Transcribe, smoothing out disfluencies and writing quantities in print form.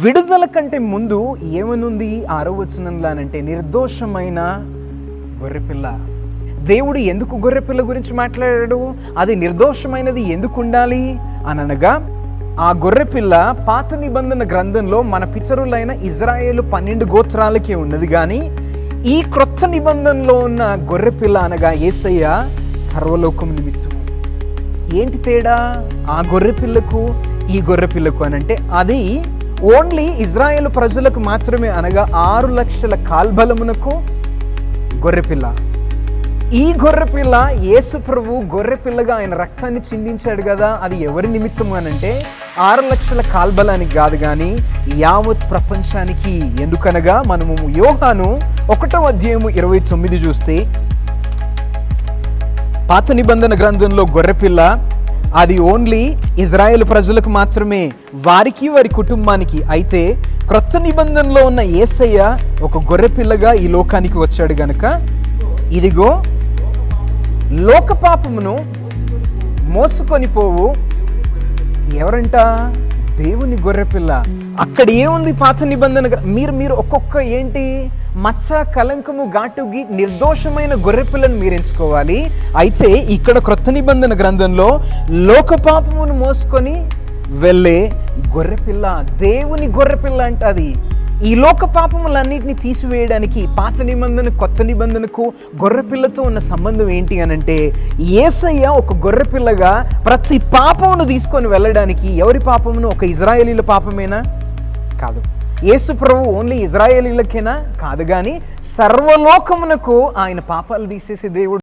విడుదల కంటే ముందు ఏమనుంది 6వ వచనంలో అంటే నిర్దోషమైన గొర్రెపిల్ల. దేవుడు ఎందుకు గొర్రెపిల్ల గురించి మాట్లాడాడు? అది నిర్దోషమైనది ఎందుకు ఉండాలి అని అనగా, ఆ గొర్రెపిల్ల పాత నిబంధన గ్రంథంలో మన పితరులైన ఇజ్రాయేలు 12 గోత్రాలకే ఉన్నది. కానీ ఈ క్రొత్త నిబంధనలో ఉన్న గొర్రెపిల్ల అనగా యేసయ్య సర్వలోకం నిమిత్తం. ఏంటి తేడా ఆ గొర్రెపిల్లకు ఈ గొర్రెపిల్లకు అని అంటే, అది ఓన్లీ ఇజ్రాయేల్ ప్రజలకు మాత్రమే, అనగా 6 లక్షల కాల్బలమునకు గొర్రెపిల్ల. ఈ గొర్రెపిల్ల యేసు ప్రభు గొర్రెపిల్లగా ఆయన రక్తాన్ని చిందించాడు కదా, అది ఎవరి నిమిత్తము అని అంటే 6 లక్షల కాల్బలానికి కాదు కానీ యావత్ ప్రపంచానికి. ఎందుకనగా మనము యోహాను 1వ అధ్యాయము 29 చూస్తే, పాత నిబంధన గ్రంథంలో గొర్రెపిల్ల అది ఓన్లీ ఇజ్రాయేల్ ప్రజలకు మాత్రమే, వారికి వారి కుటుంబానికి. అయితే క్రొత్త నిబంధనలో ఉన్న యేసయ్య ఒక గొర్రెపిల్లగా ఈ లోకానికి వచ్చాడు గనుక, ఇదిగో లోక పాపమును మోసుకొని పోవు ఎవరంట? దేవుని గొర్రెపిల్ల. అక్కడ ఏముంది పాత నిబంధన? మీరు ఒక్కొక్క ఏంటి మచ్చ కలంకము ఘాటుగి నిర్దోషమైన గొర్రెపిల్లను మీరు ఎంచుకోవాలి. అయితే ఇక్కడ క్రొత్త నిబంధన గ్రంథంలో లోక పాపమును మోసుకొని వెళ్ళే గొర్రెపిల్ల, దేవుని గొర్రెపిల్ల అంట. అది ఈ లోక పాపములన్నింటినీ తీసివేయడానికి పాత నిబంధన కొత్త నిబంధనకు గొర్రెపిల్లతో ఉన్న సంబంధం ఏంటి అని అంటే, యేసయ్య ఒక గొర్రెపిల్లగా ప్రతి పాపమును తీసుకొని వెళ్ళడానికి. ఎవరి పాపమును? ఒక ఇజ్రాయేలీల పాపమేనా? కాదు. యేసు ప్రభు ఓన్లీ ఇజ్రాయేలీలకేనా? కాదు, కానీ సర్వలోకమునకు ఆయన పాపాలు తీసేసే దేవుడు.